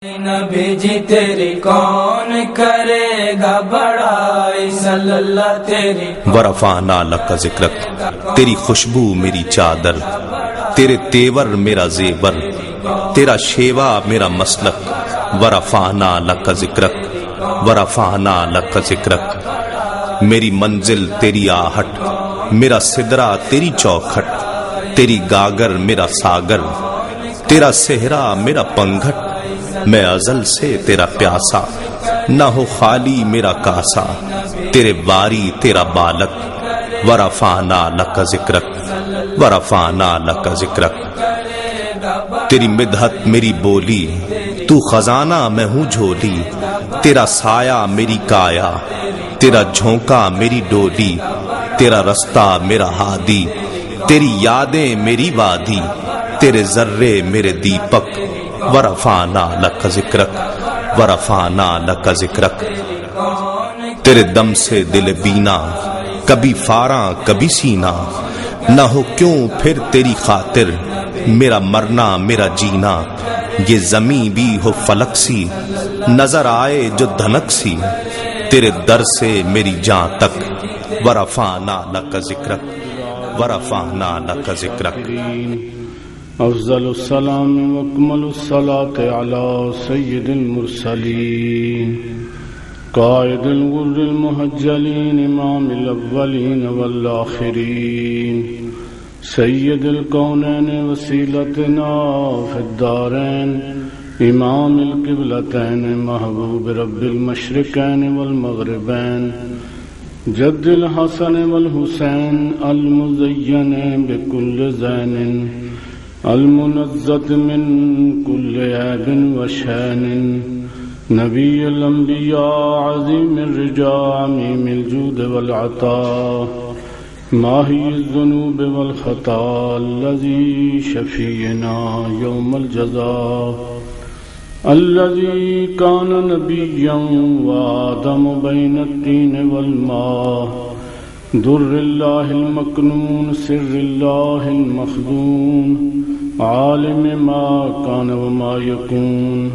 نبی جی تیری کون کرے گا بڑائی، صلی اللہ تیری ورفعنا لک ذکرک، تیری خوشبو میری چادر، تیرے تیور میرا زیور، تیرا شیوا میرا مسلک، ورفعنا لک ذکرک، ورفعنا لک ذکرک، میری منزل تیری آہٹ، میرا سدرہ تیری چوکھٹ، تیری گاگر میرا ساگر، تیرا صحرا میرا پنگھٹ، میں ازل سے تیرا پیاسا، نہ ہو خالی میرا کاسا، تیرے باری تیرا بالک، ورفعنا لک ذکرک، ورفعنا لک ذکرک، تیری مدحت میری بولی، تو خزانہ میں ہوں جھولی، تیرا سایہ میری کایا، تیرا جھونکا میری ڈولی، تیرا رستہ میرا ہادی، تیری یادیں میری وادی، تیرے ذرے میرے دیپک، ورفعنا لک ذکرک، ورفعنا لک ذکرک، تیرے دم سے دل بینا، کبھی فاراں کبھی سینا، نہ ہو کیوں پھر تیری خاطر، میرا مرنا میرا جینا، یہ زمیں بھی ہو فلک سی، نظر آئے جو دھنک سی، تیرے در سے میری جان تک، ورفعنا لک ذکرک، ورفعنا لک ذکرک۔ افضل السلام واکمل الصلاة على سید المرسلین قائد الغر المحجلین امام الاولین والآخرین سید الکونین وسیلتنا فی الدارین امام القبلتین محبوب رب المشرقین والمغربین جد الحسن والحسین المزین بکل زین المنزت من كل عیب وشان نبی الانبیاء عظیم الرجاء عمیم الجود والعطاء ماہی الذنوب والخطا الذي شفینا یوم الجزاء الذي كان نبیا وآدم بین الطین والماء در اللہ المکنون سر اللہ المخزون عالم ما کان وما یکون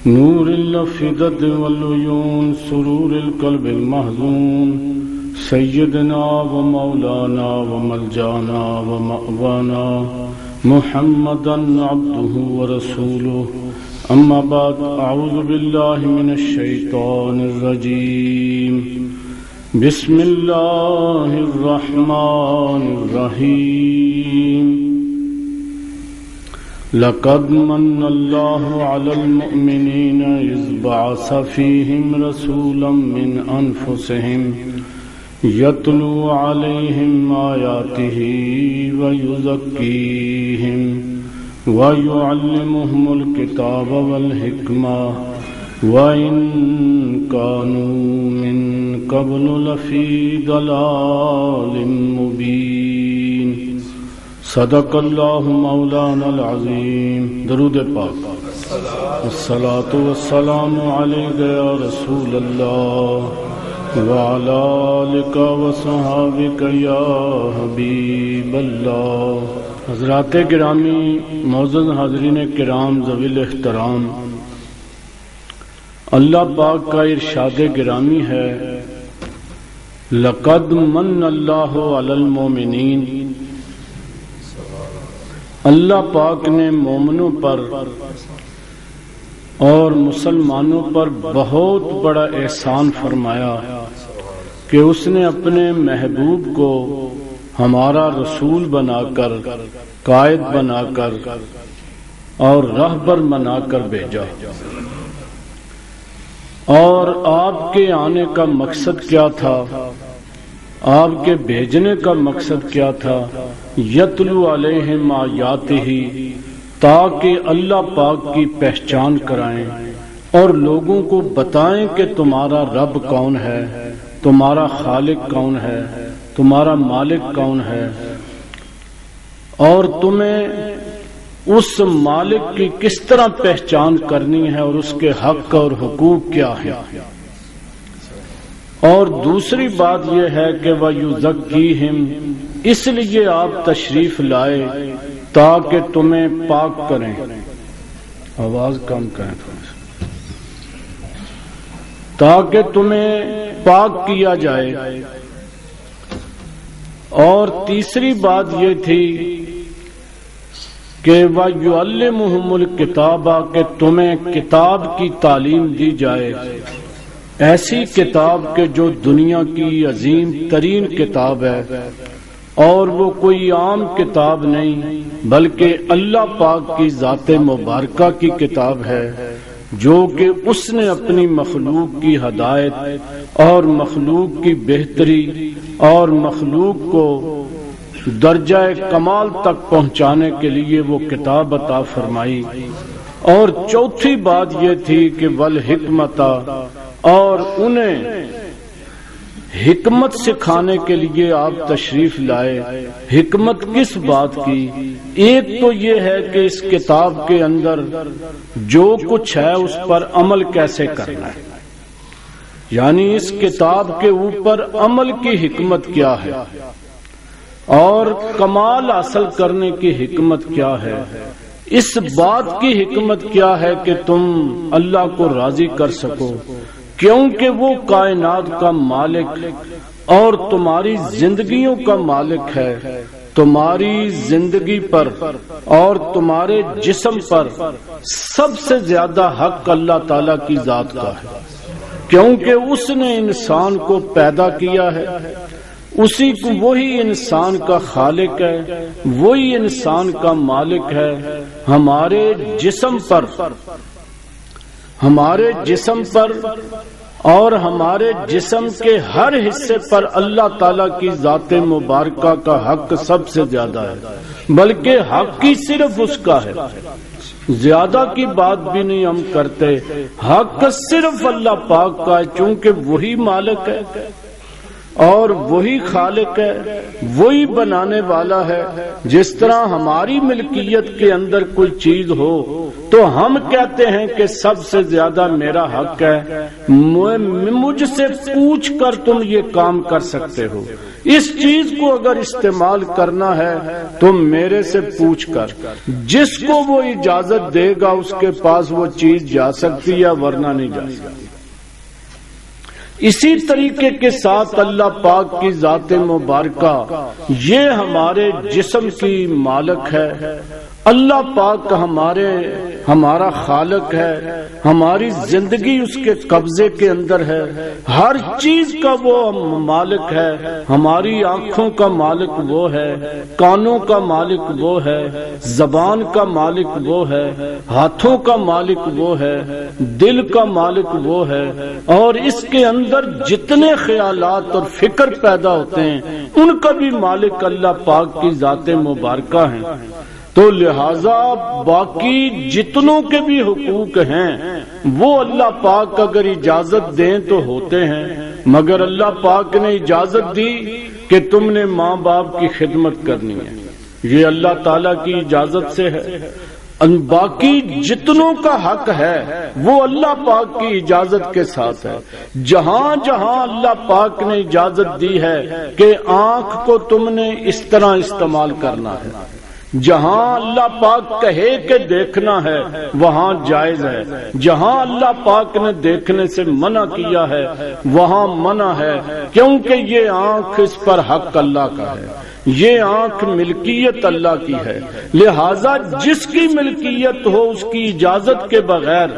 نور الافئدۃ والعیون سرور القلب المحزون سیدنا و مولانا و ملجانا و مأوانا محمدا عبدہ و رسولہ اما بعد اعوذ باللہ من الشیطان الرجیم بسم اللہ الرحمن الرحیم لقد من اللہ علی المؤمنین اذ بعث فیہم رسولا من انفسہم یتلو علیہم آیاتہ ویزکیہم ویعلمہم الکتاب والحکمہ وَإِن كَانُوا مِن قَبْلُ لَفِي ضَلَالٍ مُبِينٍ صدق اللہ مولانا العظیم۔ درود پاک۔ الصلاة والسلام علیک یا رسول اللہ وعلی آلک وصحابک یا حبیب اللہ۔ حضرات گرامی، معزز حاضرین کرام، ذوی الاحترام، اللہ پاک کا ارشاد گرامی ہے لقد من اللہ علی المومنین، اللہ پاک نے مومنوں پر اور مسلمانوں پر بہت بڑا احسان فرمایا کہ اس نے اپنے محبوب کو ہمارا رسول بنا کر، قائد بنا کر اور رہبر بنا کر بھیجا۔ اور آپ کے آنے کا مقصد کیا تھا، آپ کے بھیجنے کا مقصد کیا تھا؟ یتلو علیہم آیاتہ، تاکہ اللہ پاک کی پہچان کرائیں اور لوگوں کو بتائیں کہ تمہارا رب کون ہے، تمہارا خالق کون ہے، تمہارا مالک کون ہے، اور تمہیں اس مالک کی کس طرح پہچان کرنی ہے اور اس کے حق اور حقوق کیا ہے۔ اور دوسری بات یہ ہے کہ وَيُزَكِّيهِمْ، اس لیے آپ تشریف لائے تاکہ تمہیں پاک کریں۔ آواز کم کریں تھوڑا سا۔ تاکہ تمہیں پاک کیا جائے۔ اور تیسری بات یہ تھی کہ وَيُعَلِّمُهُمُ الْكِتَابَ، کہ تمہیں کتاب کی تعلیم دی جائے، ایسی کتاب کہ جو دنیا کی عظیم ترین کتاب ہے، اور وہ کوئی عام کتاب نہیں بلکہ اللہ پاک کی ذات مبارکہ کی کتاب ہے، جو کہ اس نے اپنی مخلوق کی ہدایت اور مخلوق کی بہتری اور مخلوق کو درجہ کمال تک پہنچانے کے لیے وہ کتاب عطا فرمائی۔ اور چوتھی بات یہ تھی کہ والحکمت، اور انہیں حکمت سکھانے کے لیے آپ تشریف لائے۔ حکمت کس بات کی؟ ایک تو یہ ہے کہ اس کتاب کے اندر جو کچھ ہے اس پر عمل کیسے کرنا ہے، یعنی اس کتاب کے اوپر عمل کی حکمت کیا ہے، اور کمال حاصل کرنے کی حکمت کیا ہے، اس بات کی حکمت کیا ہے کہ تم اللہ کو راضی کر سکو، کیونکہ وہ کائنات کا مالک اور تمہاری زندگیوں کا مالک ہے۔ تمہاری زندگی پر اور تمہارے جسم پر سب سے زیادہ حق اللہ تعالیٰ کی ذات کا ہے، کیونکہ اس نے انسان کو پیدا کیا ہے، اسی کو وہی انسان کا خالق ہے، وہی انسان کا مالک ہے۔ ہمارے جسم پر اور ہمارے جسم کے ہر حصے پر اللہ تعالیٰ کی ذات مبارکہ کا حق سب سے زیادہ ہے، بلکہ حق ہی صرف اس کا ہے، زیادہ کی بات بھی نہیں ہم کرتے، حق صرف اللہ پاک کا ہے، چونکہ وہی مالک ہے اور وہی خالق ہے، وہی بنانے والا ہے۔ جس طرح ہماری ملکیت کے اندر کوئی چیز ہو تو ہم کہتے ہیں کہ سب سے زیادہ میرا حق ہے، مجھ سے پوچھ کر تم یہ کام کر سکتے ہو، اس چیز کو اگر استعمال کرنا ہے تو میرے سے پوچھ کر، جس کو وہ اجازت دے گا اس کے پاس وہ چیز جا سکتی ہے، ورنہ نہیں جا سکتی۔ اسی طریقے کے ساتھ اللہ پاک کی ذات مبارکہ یہ ہمارے جسم کی مالک ہے، اللہ پاک ہمارا خالق ہے، ہماری زندگی اس کے قبضے کے اندر ہے، ہر چیز کا وہ مالک ہے، ہماری آنکھوں کا مالک وہ ہے، کانوں کا مالک وہ ہے، زبان کا مالک وہ ہے، ہاتھوں کا مالک وہ ہے، دل کا مالک وہ ہے، اور اس کے اندر جتنے خیالات اور فکر پیدا ہوتے ہیں ان کا بھی مالک اللہ پاک کی ذات مبارکہ ہے۔ تو لہذا باقی جتنوں کے بھی حقوق ہیں وہ اللہ پاک اگر اجازت دیں تو ہوتے ہیں، مگر اللہ پاک نے اجازت دی کہ تم نے ماں باپ کی خدمت کرنی ہے، یہ اللہ تعالیٰ کی اجازت سے ہے۔ باقی جتنوں کا حق ہے وہ اللہ پاک کی اجازت کے ساتھ ہے۔ جہاں جہاں اللہ پاک نے اجازت دی ہے کہ آنکھ کو تم نے اس طرح استعمال کرنا ہے، جہاں اللہ پاک کہے کہ دیکھنا ہے وہاں جائز ہے، جہاں اللہ پاک نے دیکھنے سے منع کیا ہے وہاں منع ہے، کیونکہ یہ آنکھ اس پر حق اللہ کا ہے، یہ آنکھ ملکیت اللہ کی ہے۔ لہذا جس کی ملکیت ہو اس کی اجازت کے بغیر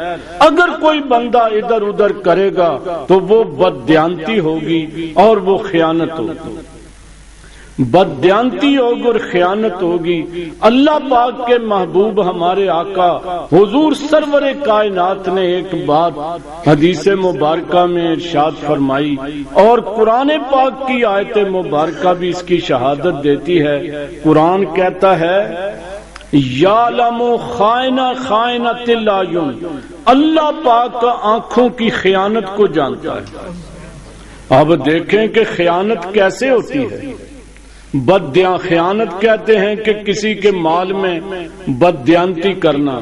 اگر کوئی بندہ ادھر ادھر کرے گا تو وہ بددیانتی ہوگی اور وہ خیانت ہوگی، بددیانتی ہوگی اور خیانت ہوگی۔ اللہ پاک کے محبوب ہمارے آقا حضور سرور کائنات نے ایک بات حدیث مبارکہ میں ارشاد فرمائی، اور قرآن پاک کی آیت مبارکہ بھی اس کی شہادت دیتی ہے۔ قرآن کہتا ہے یعلم خائنۃ الاعین، اللہ پاک آنکھوں کی خیانت کو جانتا ہے۔ اب دیکھیں کہ خیانت کیسے ہوتی ہے۔ خیانت کہتے ہیں کہ کسی کے مال میں بددیانتی کرنا،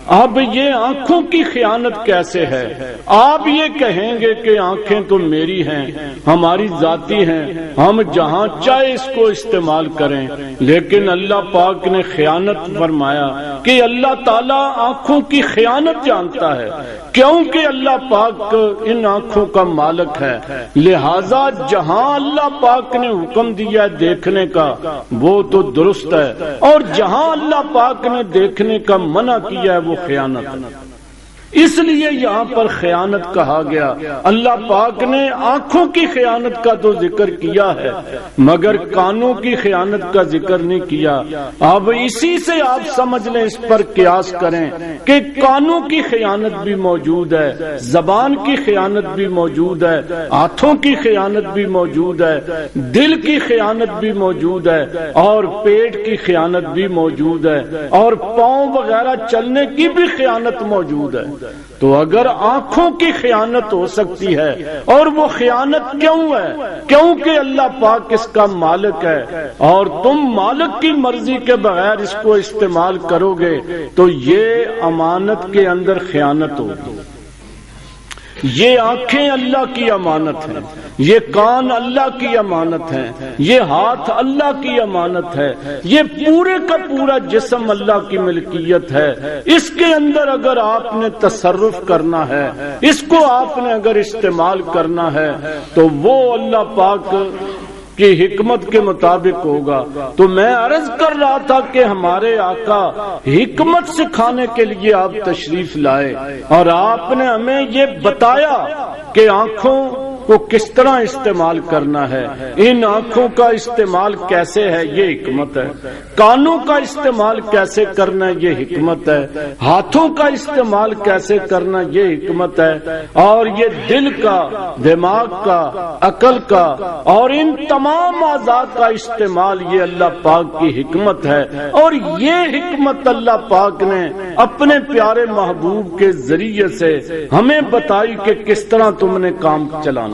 اب یہ آنکھوں کی خیانت کیسے ہے؟ آپ یہ کہیں گے کہ آنکھیں تو میری ہیں، ہماری ذاتی ہیں، ہم جہاں چاہے اس کو استعمال کریں، لیکن اللہ پاک نے خیانت فرمایا کہ اللہ تعالیٰ آنکھوں کی خیانت جانتا ہے، کیونکہ اللہ پاک ان آنکھوں کا مالک ہے، لہذا جہاں اللہ پاک نے حکم دیا دیکھنے کا وہ تو درست ہے، اور جہاں اللہ پاک نے دیکھنے کا منع کیا ہے وہ خیانت۔ اس لیے یہاں پر خیانت کہا گیا۔ اللہ پاک نے آنکھوں کی خیانت کا تو ذکر کیا ہے مگر کانوں کی خیانت کا ذکر نہیں کیا۔ اب اسی سے آپ سمجھ لیں، اس پر قیاس کریں کہ کانوں کی خیانت بھی موجود ہے، زبان کی خیانت بھی موجود ہے، ہاتھوں کی خیانت بھی موجود ہے، دل کی خیانت بھی موجود ہے، اور پیٹ کی خیانت بھی موجود ہے، اور پاؤں وغیرہ چلنے کی بھی خیانت موجود ہے۔ تو اگر آنکھوں کی خیانت ہو سکتی ہے، اور وہ خیانت کیوں ہے؟ کیونکہ اللہ پاک اس کا مالک ہے، اور تم مالک کی مرضی کے بغیر اس کو استعمال کرو گے تو یہ امانت کے اندر خیانت ہوگی۔ یہ آنکھیں اللہ کی امانت ہیں، یہ کان اللہ کی امانت ہیں، یہ ہاتھ اللہ کی امانت ہے، یہ پورے کا پورا جسم اللہ کی ملکیت ہے۔ اس کے اندر اگر آپ نے تصرف کرنا ہے، اس کو آپ نے اگر استعمال کرنا ہے تو وہ اللہ پاک کی حکمت کے مطابق ہوگا۔ تو میں عرض کر رہا تھا کہ ہمارے آقا حکمت سکھانے کے لیے آپ تشریف لائے، اور آپ نے ہمیں یہ بتایا کہ آنکھوں کو کس طرح استعمال کرنا ہے، ان آنکھوں کا استعمال کیسے ہے، یہ حکمت ہے، کانوں کا استعمال کیسے کرنا ہے، یہ حکمت ہے، ہاتھوں کا استعمال کیسے کرنا، یہ حکمت ہے، اور یہ دل کا، دماغ کا، عقل کا، اور ان تمام اعضاء کا استعمال یہ اللہ پاک کی حکمت ہے۔ اور یہ حکمت اللہ پاک نے اپنے پیارے محبوب کے ذریعے سے ہمیں بتائی کہ کس طرح تم نے کام چلانا،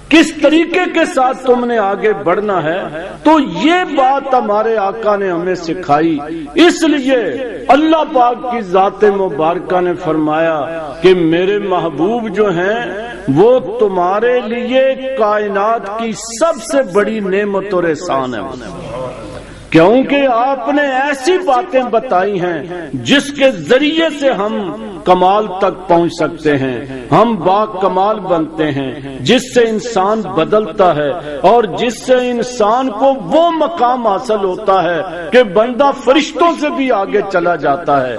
کس طریقے کے ساتھ تم نے آگے بڑھنا ہے۔ تو یہ بات ہمارے آقا نے ہمیں سکھائی، اس لیے اللہ پاک کی ذات مبارکہ نے فرمایا کہ میرے محبوب جو ہیں وہ تمہارے لیے کائنات کی سب سے بڑی نعمت اور احسان ہے، کیونکہ آپ نے ایسی باتیں بتائی ہیں جس کے ذریعے سے ہم کمال تک پہنچ سکتے ہیں، ہم با کمال بنتے ہیں، جس سے انسان بدلتا ہے، اور جس سے انسان کو وہ مقام حاصل ہوتا ہے کہ بندہ فرشتوں سے بھی آگے چلا جاتا ہے۔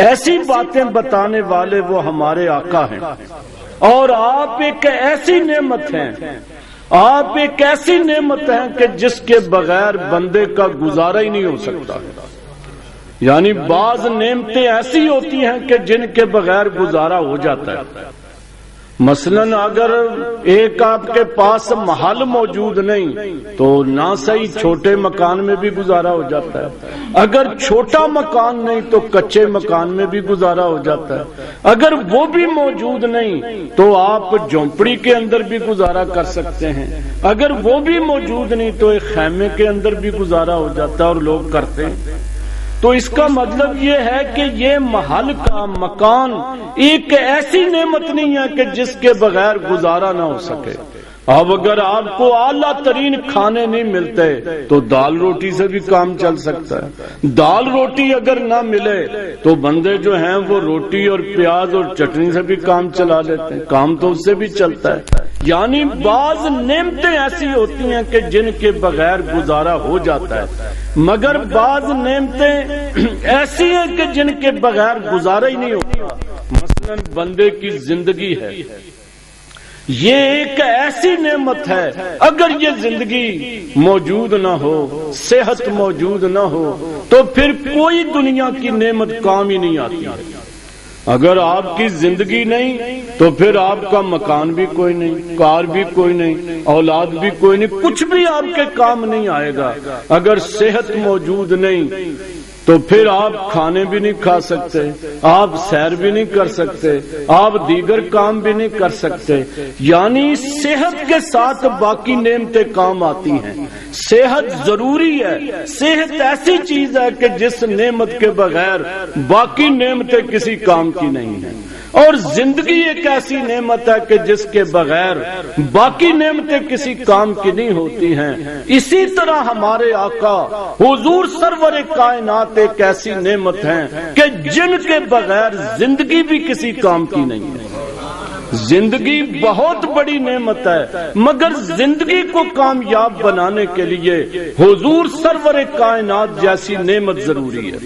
ایسی باتیں بتانے والے وہ ہمارے آقا ہیں، اور آپ ایک ایسی نعمت ہیں، آپ ایک ایسی نعمت ہیں کہ جس کے بغیر بندے کا گزارا ہی نہیں ہو سکتا۔ یعنی بعض نعمتیں ایسی ہوتی ہیں کہ جن کے بغیر گزارا ہو جاتا ہے۔ مثلاً اگر ایک آپ کے پاس محل موجود نہیں تو نہ صحیح چھوٹے مکان میں بھی گزارا ہو جاتا ہے، اگر چھوٹا مکان نہیں تو کچے مکان میں بھی گزارا ہو جاتا ہے، اگر وہ بھی موجود نہیں تو آپ جھونپڑی کے اندر بھی گزارا کر سکتے ہیں، اگر وہ بھی موجود نہیں تو ایک خیمے کے اندر بھی گزارا ہو جاتا ہے، اور لوگ کرتے ہیں۔ تو اس کا مطلب یہ ہے کہ یہ محل کا مکان ایک ایسی نعمت نہیں ہے کہ جس کے بغیر گزارا نہ ہو سکے۔ اب اگر آپ کو اعلیٰ ترین کھانے نہیں ملتے تو دال روٹی سے بھی کام چل سکتا ہے، دال روٹی اگر نہ ملے تو بندے جو ہیں وہ روٹی اور پیاز اور چٹنی سے بھی کام چلا لیتے ہیں، کام تو اس سے بھی چلتا ہے۔ یعنی بعض نعمتیں ایسی ہوتی ہیں کہ جن کے بغیر گزارا ہو جاتا ہے، مگر بعض نعمتیں ایسی ہیں کہ جن کے بغیر گزارا ہی نہیں ہوتا۔ مثلا بندے کی زندگی ہے، یہ ایک ایسی نعمت ہے، اگر یہ زندگی موجود نہ ہو، صحت موجود نہ ہو تو پھر کوئی دنیا کی نعمت کام ہی نہیں آتی۔ اگر آپ کی زندگی نہیں تو پھر آپ کا مکان بھی کوئی نہیں، کار بھی کوئی نہیں، اولاد بھی کوئی نہیں، کچھ بھی آپ کے کام نہیں آئے گا۔ اگر صحت موجود نہیں تو پھر آپ کھانے بھی نہیں کھا سکتے، آپ سیر بھی نہیں کر سکتے، آپ دیگر کام بھی نہیں کر سکتے۔ یعنی صحت کے ساتھ باقی نعمتیں کام آتی ہیں۔ صحت ضروری ہے، صحت ایسی چیز ہے کہ جس نعمت کے بغیر باقی نعمتیں کسی کام کی نہیں ہیں، اور زندگی ایک ایسی نعمت ہے کہ جس کے بغیر باقی نعمتیں کسی کام کی نہیں ہوتی ہیں۔ اسی طرح ہمارے آقا حضور سرور کائنات ایک ایسی نعمت ہیں کہ جن کے بغیر زندگی بھی کسی کام کی نہیں ہے۔ زندگی بہت بڑی نعمت ہے، مگر زندگی کو کامیاب بنانے کے لیے حضور سرور کائنات جیسی نعمت ضروری ہے۔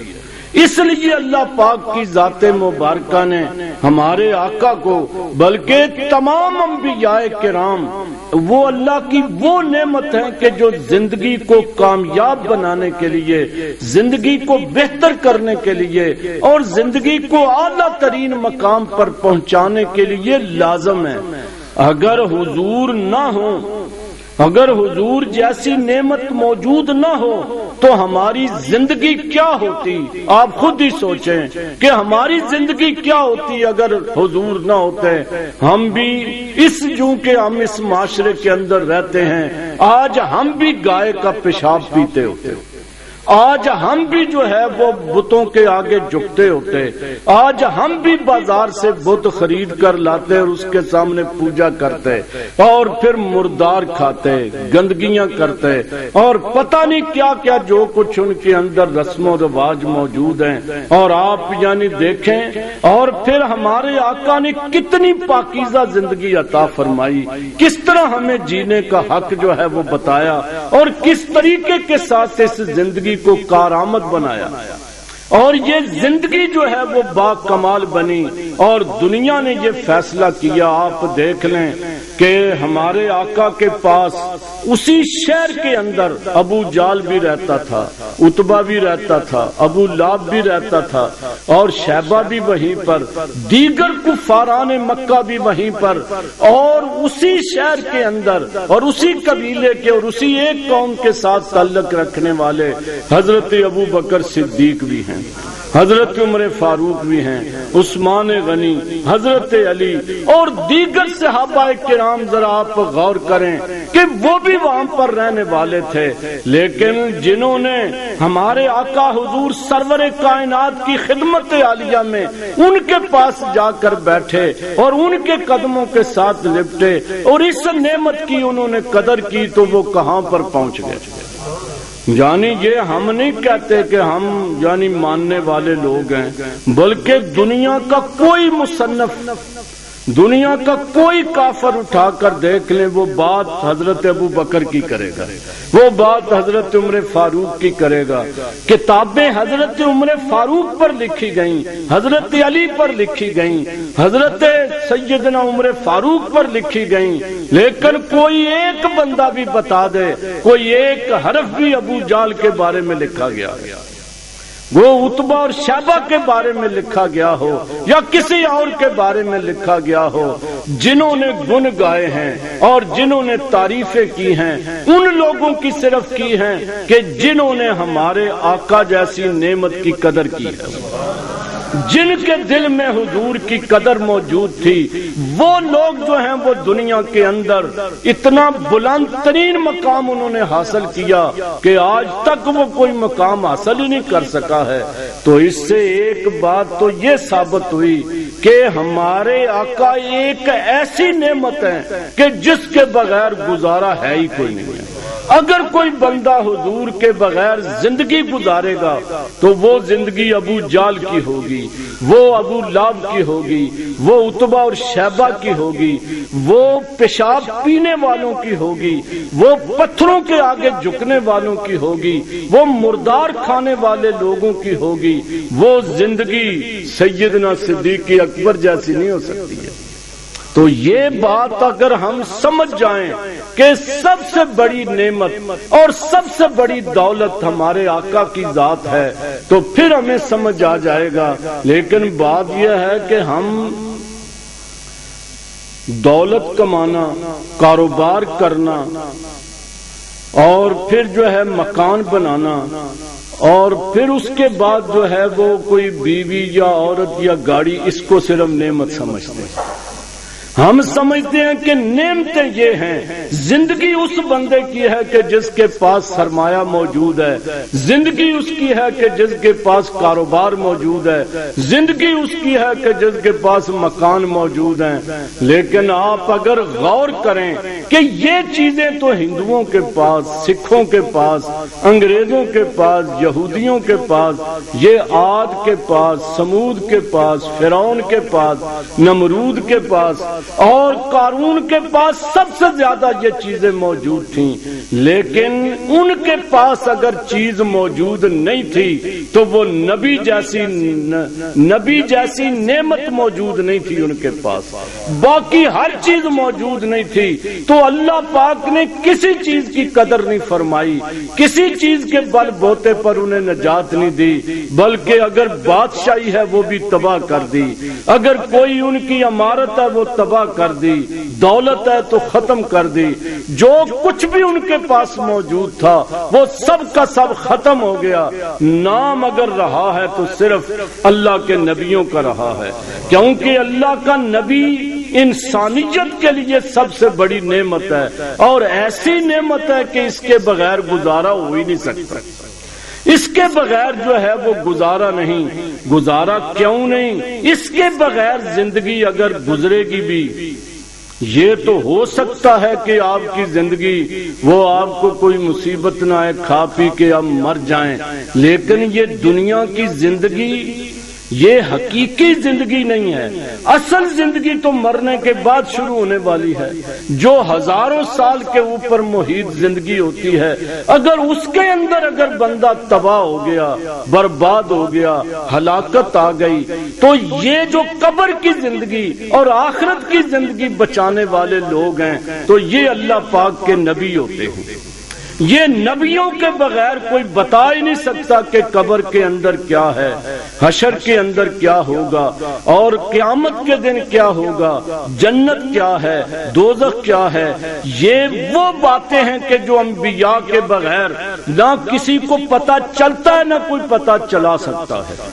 اس لیے اللہ پاک کی ذات مبارکہ نے ہمارے آقا کو بلکہ تمام انبیاء کرام وہ اللہ کی وہ نعمت ہے کہ جو زندگی کو کامیاب بنانے کے لیے، زندگی کو بہتر کرنے کے لیے اور زندگی کو اعلیٰ ترین مقام پر پہنچانے کے لیے لازم ہے۔ اگر حضور نہ ہو، اگر حضور جیسی نعمت موجود نہ ہو تو ہماری زندگی کیا ہوتی؟ آپ خود ہی سوچیں کہ ہماری زندگی کیا ہوتی اگر حضور نہ ہوتے۔ ہم بھی جو کہ ہم اس معاشرے کے اندر رہتے ہیں، آج ہم بھی گائے کا پیشاب پیتے ہوتے، آج ہم بھی جو ہے وہ بتوں کے آگے جھکتے ہوتے، آج ہم بھی بازار سے بت خرید کر لاتے اور اس کے سامنے پوجا کرتے اور پھر مردار کھاتے، گندگیاں کرتے اور پتہ نہیں کیا کیا جو کچھ ان کے اندر رسم و رواج موجود ہیں۔ اور آپ یعنی دیکھیں، اور پھر ہمارے آقا نے کتنی پاکیزہ زندگی عطا فرمائی، کس طرح ہمیں جینے کا حق جو ہے وہ بتایا اور کس طریقے کے ساتھ اس زندگی کو کارآمد بنایا، اور یہ زندگی جو ہے وہ با کمال بنی اور دنیا نے یہ فیصلہ کیا۔ آپ دیکھ لیں کہ ہمارے آقا کے پاس اسی شہر کے اندر ابو جال بھی رہتا تھا، عتبہ بھی رہتا تھا، ابو لہب بھی رہتا تھا، اور شیبہ بھی وہیں پر، دیگر کفاران مکہ بھی وہیں پر، اور اسی شہر کے اندر اور اسی قبیلے کے اور اسی ایک قوم کے ساتھ تعلق رکھنے والے حضرت ابو بکر صدیق بھی ہیں، حضرت عمر فاروق بھی ہیں، عثمان غنی، حضرت علی اور دیگر صحابہ کرام۔ ذرا آپ غور کریں کہ وہ بھی وہاں پر رہنے والے تھے، لیکن جنہوں نے ہمارے آقا حضور سرور کائنات کی خدمت عالیہ میں ان کے پاس جا کر بیٹھے اور ان کے قدموں کے ساتھ لپٹے اور اس نعمت کی انہوں نے قدر کی، تو وہ کہاں پر پہنچ گئے۔ یعنی یہ ہم نہیں کہتے کہ ہم یعنی ماننے والے لوگ ہیں، بلکہ دنیا کا کوئی مصنف، دنیا کا کوئی کافر اٹھا کر دیکھ لیں، وہ بات حضرت ابو بکر کی کرے گا، وہ بات حضرت عمر فاروق کی کرے گا۔ کتابیں حضرت عمر فاروق پر لکھی گئیں، حضرت علی پر لکھی گئیں، حضرت سیدنا عمر فاروق پر لکھی گئیں، لیکن کوئی ایک بندہ بھی بتا دے، کوئی ایک حرف بھی ابو جال کے بارے میں لکھا گیا، وہ عتبہ اور شیبہ کے بارے میں لکھا گیا ہو یا کسی اور کے بارے میں لکھا گیا ہو، جنہوں نے گن گائے ہیں اور جنہوں نے تعریفیں کی ہیں ان لوگوں کی صرف کی ہیں کہ جنہوں نے ہمارے آقا جیسی نعمت کی قدر کی ہے، جن کے دل میں حضور کی قدر موجود تھی۔ وہ لوگ جو ہیں وہ دنیا کے اندر اتنا بلند ترین مقام انہوں نے حاصل کیا کہ آج تک وہ کوئی مقام حاصل ہی نہیں کر سکا ہے۔ تو اس سے ایک بات تو یہ ثابت ہوئی کہ ہمارے آقا ایک ایسی نعمت ہے کہ جس کے بغیر گزارا ہے ہی کوئی نہیں ہے۔ اگر کوئی بندہ حضور کے بغیر زندگی گزارے گا تو وہ زندگی ابو جال کی ہوگی، وہ ابو لہب کی ہوگی، وہ عتبہ اور شیبہ کی ہوگی، وہ پیشاب پینے والوں کی ہوگی، وہ پتھروں کے آگے جھکنے والوں کی ہوگی، وہ مردار کھانے والے لوگوں کی ہوگی۔ وہ زندگی سیدنا صدیق اکبر جیسی نہیں ہو سکتی ہے۔ تو یہ بات اگر ہم سمجھ جائیں کہ سب سے بڑی نعمت اور سب سے بڑی دولت ہمارے آقا کی ذات ہے تو پھر ہمیں سمجھ آ جائے گا۔ لیکن بات یہ ہے کہ ہم دولت کمانا، کاروبار کرنا اور پھر جو ہے مکان بنانا اور پھر اس کے بعد جو ہے وہ کوئی بیوی یا عورت یا گاڑی اس کو صرف نعمت سمجھتے ہیں۔ ہم سمجھتے ہیں کہ نعمتیں یہ ہیں، زندگی اس بندے کی ہے کہ جس کے پاس سرمایہ موجود ہے، زندگی اس کی ہے کہ جس کے پاس کاروبار موجود ہے، زندگی اس کی ہے کہ جس کے پاس مکان موجود ہیں۔ لیکن آپ اگر غور کریں کہ یہ چیزیں تو ہندوؤں کے پاس، سکھوں کے پاس، انگریزوں کے پاس، یہودیوں کے پاس، یہ عاد کے پاس، سمود کے پاس، فرعون کے پاس، نمرود کے پاس اور قارون کے پاس سب سے زیادہ یہ چیزیں موجود تھیں، لیکن ان کے پاس اگر چیز موجود نہیں تھی تو وہ نبی جیسی نعمت موجود نہیں تھی ان کے پاس، باقی ہر چیز موجود نہیں تھی۔ تو اللہ پاک نے کسی چیز کی قدر نہیں فرمائی، کسی چیز کے بل بوتے پر انہیں نجات نہیں دی، بلکہ اگر بادشاہی ہے وہ بھی تباہ کر دی، اگر کوئی ان کی عمارت ہے وہ تباہ کر دی، دولت ہے تو ختم کر دی، جو کچھ بھی ان کے پاس موجود تھا وہ سب کا سب ختم ہو گیا۔ نام اگر رہا ہے تو صرف اللہ کے نبیوں کا رہا ہے، کیونکہ اللہ کا نبی انسانیت کے لیے سب سے بڑی نعمت ہے، اور ایسی نعمت ہے کہ اس کے بغیر گزارا ہو ہی نہیں سکتا، اس کے بغیر جو ہے وہ گزارا نہیں۔ گزارا کیوں نہیں؟ اس کے بغیر زندگی اگر گزرے گی بھی، یہ تو ہو سکتا ہے کہ آپ کی زندگی وہ آپ کو کوئی مصیبت نہ آئے، کھا پی کے آپ مر جائیں، لیکن یہ دنیا کی زندگی یہ حقیقی زندگی نہیں ہے۔ اصل زندگی تو مرنے کے بعد شروع ہونے والی ہے، جو ہزاروں سال کے اوپر محیط زندگی ہوتی ہے، اگر اس کے اندر اگر بندہ تباہ ہو گیا، برباد ہو گیا، ہلاکت آ گئی، تو یہ جو قبر کی زندگی اور آخرت کی زندگی بچانے والے لوگ ہیں تو یہ اللہ پاک کے نبی ہوتے ہیں۔ یہ نبیوں کے بغیر کوئی بتا ہی نہیں سکتا کہ قبر کے اندر کیا ہے، حشر کے اندر کیا ہوگا، اور قیامت کے دن کیا ہوگا، جنت کیا ہے، دوزخ کیا ہے۔ یہ وہ باتیں ہیں کہ جو انبیاء کے بغیر نہ کسی کو پتا چلتا ہے، نہ کوئی پتا چلا سکتا ہے۔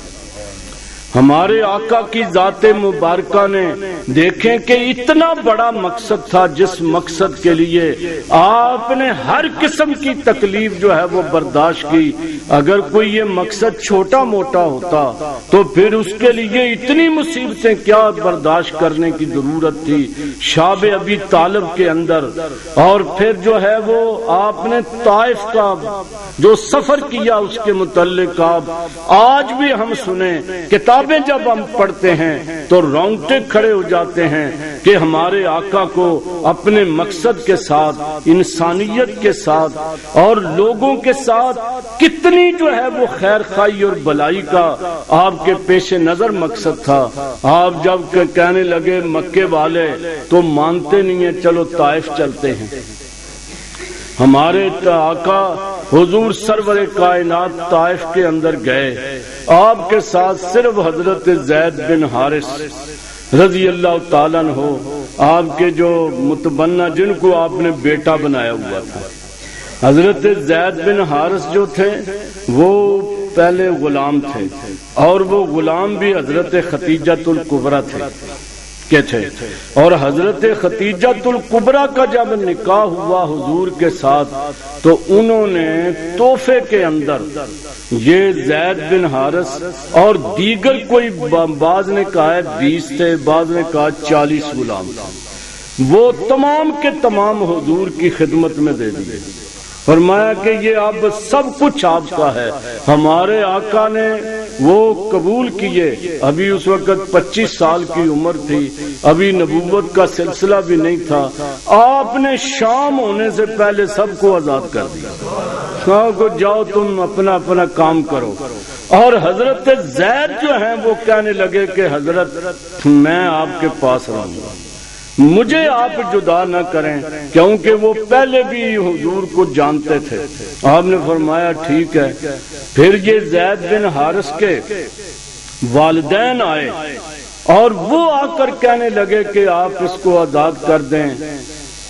ہمارے آقا کی ذات مبارکہ نے دیکھیں کہ اتنا بڑا مقصد تھا، جس مقصد کے لیے آپ نے ہر قسم کی تکلیف جو ہے وہ برداشت کی۔ اگر کوئی یہ مقصد چھوٹا موٹا ہوتا تو پھر اس کے لیے اتنی مصیبتیں کیا برداشت کرنے کی ضرورت تھی۔ شاب ابی طالب کے اندر، اور پھر جو ہے وہ آپ نے طائف کا جو سفر کیا اس کے متعلق آج بھی ہم سنیں، کتابیں جب ہم پڑھتے ہیں تو رونگٹے کھڑے ہو جاتے ہیں کہ ہمارے آقا کو اپنے مقصد کے ساتھ، انسانیت کے ساتھ اور لوگوں کے ساتھ کتنی جو ہے وہ خیر خواہی اور بلائی کا آپ کے پیش نظر مقصد تھا۔ آپ جب کہنے لگے مکے والے تو مانتے نہیں ہیں، چلو طائف چلتے ہیں۔ ہمارے آقا حضور سرور کائنات طائف کے اندر گئے، آپ کے ساتھ صرف حضرت زید بن حارث رضی اللہ تعالیٰ عنہ، آپ کے جو متبنہ جن کو آپ نے بیٹا بنایا ہوا تھا۔ حضرت زید بن حارث جو تھے وہ پہلے غلام تھے، اور وہ غلام بھی حضرت خدیجۃ الکبریٰ تھے، اور حضرت خدیجۃ الکبریٰ کا جب نکاح ہوا حضور کے ساتھ تو انہوں نے تحفے کے اندر یہ زید بن حارث اور دیگر کوئی، بعض نے کہا 20 تھے، بعض نے کہا 40 غلام تھے، وہ تمام کے تمام حضور کی خدمت میں دے دیے۔ فرمایا کہ یہ اب سب کچھ آپ کا ہے۔ ہمارے آقا نے وہ قبول کیے، ابھی اس وقت 25 سال کی عمر تھی، ابھی نبوت کا سلسلہ بھی نہیں تھا۔ آپ نے شام ہونے سے پہلے سب کو آزاد کر دیا، سب کو جاؤ تم اپنا اپنا کام کرو۔ اور حضرت زید جو ہیں وہ کہنے لگے کہ حضرت میں آپ کے پاس رہوں گا، مجھے آپ جدا نہ کریں، کیونکہ وہ پہلے بھی حضور کو جانتے تھے۔ آپ نے فرمایا ٹھیک ہے۔ پھر یہ زید بن حارث کے والدین آئے اور وہ آ کر کہنے لگے کہ آپ اس کو آزاد کر دیں۔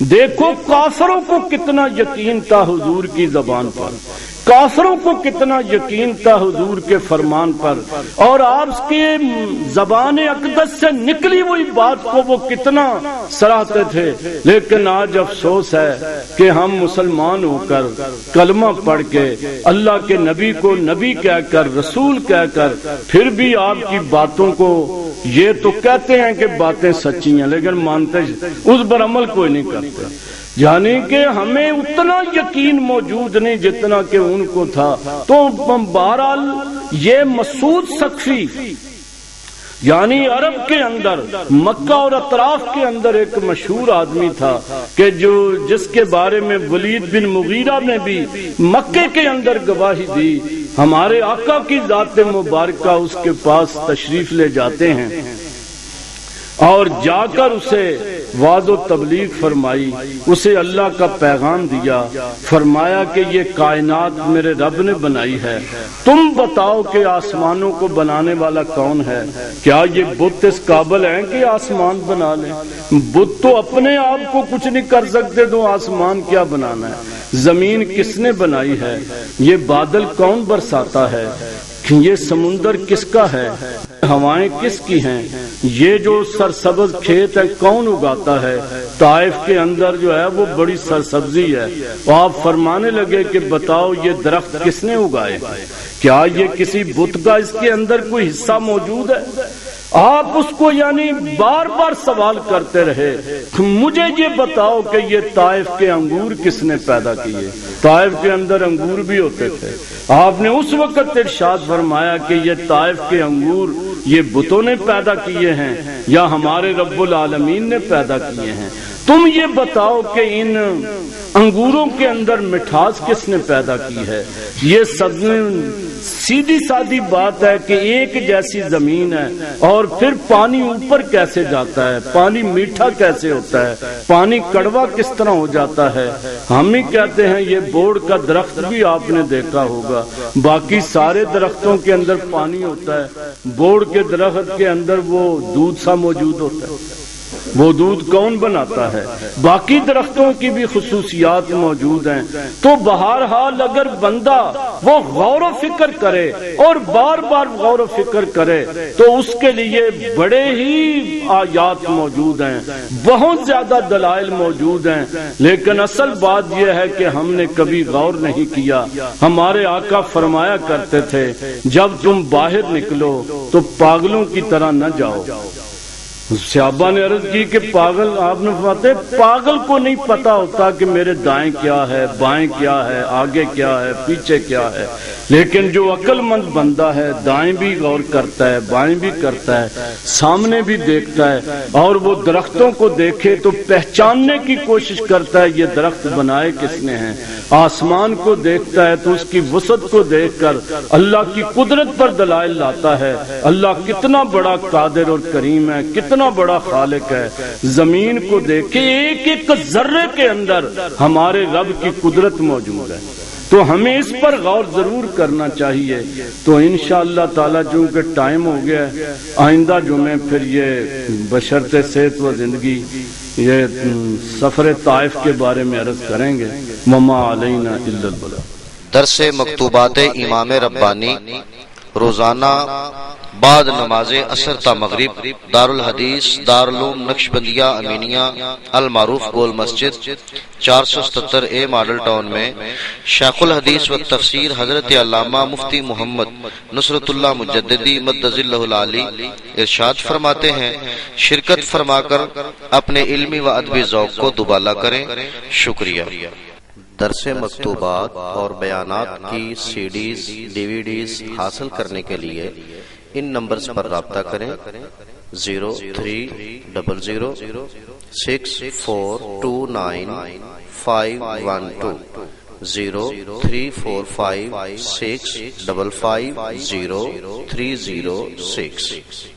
دیکھو کافروں کو کتنا یقین تھا حضور کی زبان پر، کافروں کو کتنا یقین تھا حضور کے فرمان پر، اور آپ کی زبان اقدس سے نکلی ہوئی بات کو وہ کتنا سراہتے تھے۔ لیکن آج افسوس ہے کہ ہم مسلمان ہو کر کلمہ پڑھ کے اللہ کے نبی کو نبی کہہ کر رسول کہہ کر پھر بھی آپ کی باتوں کو یہ تو کہتے ہیں کہ باتیں سچی ہیں لیکن مانتے اس پر عمل کوئی نہیں کرتے، یعنی کہ ہمیں اتنا یقین موجود نہیں جتنا کہ ان کو تھا۔ تو بہرحال یہ مسعود ثقفی یعنی عرب کے اندر مکہ اور اطراف کے اندر ایک مشہور آدمی تھا کہ جس کے بارے میں ولید بن مغیرہ نے بھی مکے کے اندر گواہی دی۔ ہمارے آقا کی ذات مبارکہ اس کے پاس تشریف لے جاتے ہیں اور جا کر اسے وعظ و تبلیغ فرمائی، اسے اللہ کا پیغام دیا، فرمایا کہ یہ کائنات میرے رب نے بنائی ہے، تم بتاؤ کہ آسمانوں کو بنانے والا کون ہے؟ کیا یہ بت اس قابل ہیں کہ آسمان بنا لیں؟ بت تو اپنے آپ کو کچھ نہیں کر سکتے تو آسمان کیا بنانا ہے؟ زمین کس نے بنائی ہے؟ یہ بادل کون برساتا ہے؟ یہ سمندر کس کا ہے؟ ہوائیں کس کی ہیں؟ یہ جو سرسبز کھیت ہے کون اگاتا ہے؟ طائف کے اندر جو ہے وہ بڑی سرسبزی ہے، آپ فرمانے لگے کہ بتاؤ یہ درخت کس نے اگائے؟ کیا یہ کسی بت کا اس کے اندر کوئی حصہ موجود ہے؟ آپ اس کو یعنی بار بار سوال کرتے رہے، مجھے یہ بتاؤ کہ یہ طائف کے انگور کس نے پیدا کیے؟ طائف کے اندر انگور بھی ہوتے تھے، آپ نے اس وقت ارشاد فرمایا کہ یہ طائف کے انگور یہ بتوں نے پیدا کیے ہیں یا ہمارے رب العالمین نے پیدا کیے ہیں؟ تم یہ بتاؤ کہ ان انگوروں کے اندر مٹھاس کس نے پیدا کی ہے؟ یہ سیدھی سادی بات ہے کہ ایک جیسی زمین ہے اور پھر پانی اوپر کیسے جاتا ہے؟ پانی میٹھا کیسے ہوتا ہے؟ پانی کڑوا کس طرح ہو جاتا ہے؟ ہم ہی کہتے ہیں یہ بورڈ کا درخت بھی آپ نے دیکھا ہوگا، باقی سارے درختوں کے اندر پانی ہوتا ہے، بورڈ کے درخت کے اندر وہ دودھ سا موجود ہوتا ہے، وہ دودھ کون بناتا ہے؟ باقی درختوں کی بھی خصوصیات موجود ہیں۔ تو بہرحال اگر بندہ وہ غور و فکر کرے اور بار بار غور و فکر کرے تو اس کے لیے بڑے ہی آیات موجود ہیں، بہت زیادہ دلائل موجود ہیں، لیکن اصل بات یہ ہے کہ ہم نے کبھی غور نہیں کیا۔ ہمارے آقا فرمایا کرتے تھے جب تم باہر نکلو تو پاگلوں کی طرح نہ جاؤ۔ صحابہ نے عرض کی کہ پاگل، آپ نے فرماتے پاگل کو نہیں پتا ہوتا کہ میرے دائیں کیا ہے، بائیں کیا ہے، آگے کیا ہے، پیچھے کیا ہے، لیکن جو عقل مند بندہ ہے دائیں بھی غور کرتا ہے، بائیں بھی کرتا ہے، سامنے بھی دیکھتا ہے، اور وہ درختوں کو دیکھے تو پہچاننے کی کوشش کرتا ہے یہ درخت بنائے کس نے ہیں۔ آسمان کو دیکھتا ہے تو اس کی وسعت کو دیکھ کر اللہ کی قدرت پر دلائل لاتا ہے، اللہ کتنا بڑا قادر اور کریم ہے، کتنا بڑا خالق ہے۔ زمین کو دیکھے ایک ایک ذرے کے اندر ہمارے رب کی قدرت موجود ہے، تو ہمیں اس پر غور ضرور کرنا چاہیے۔ تو انشاءاللہ تعالی چونکہ ٹائم ہو گیا ہے، آئندہ جمعے پھر یہ بشرط صحت و زندگی یہ سفر طائف کے بارے میں عرض کریں گے۔ وما علینا الا البلاغ۔ درس مکتوبات امام ربانی روزانہ بعد نماز عصر تا مغرب دارالحدیث دارالعلوم نقشبندیہ امینیہ المعروف گول مسجد 477 ماڈل ٹاؤن میں شیخ الحدیث و تفسیر حضرت علامہ مفتی محمد نصرت اللہ مجددی مدظ اللہ العالی ارشاد فرماتے ہیں، شرکت فرما کر اپنے علمی و ادبی ذوق کو دوبالا کریں۔ شکریہ۔ درس مکتوبات اور بیانات کی سی ڈیز ڈی وی ڈیز حاصل کرنے کے لیے ان نمبرز پر رابطہ کریں: 030064295512 034565503036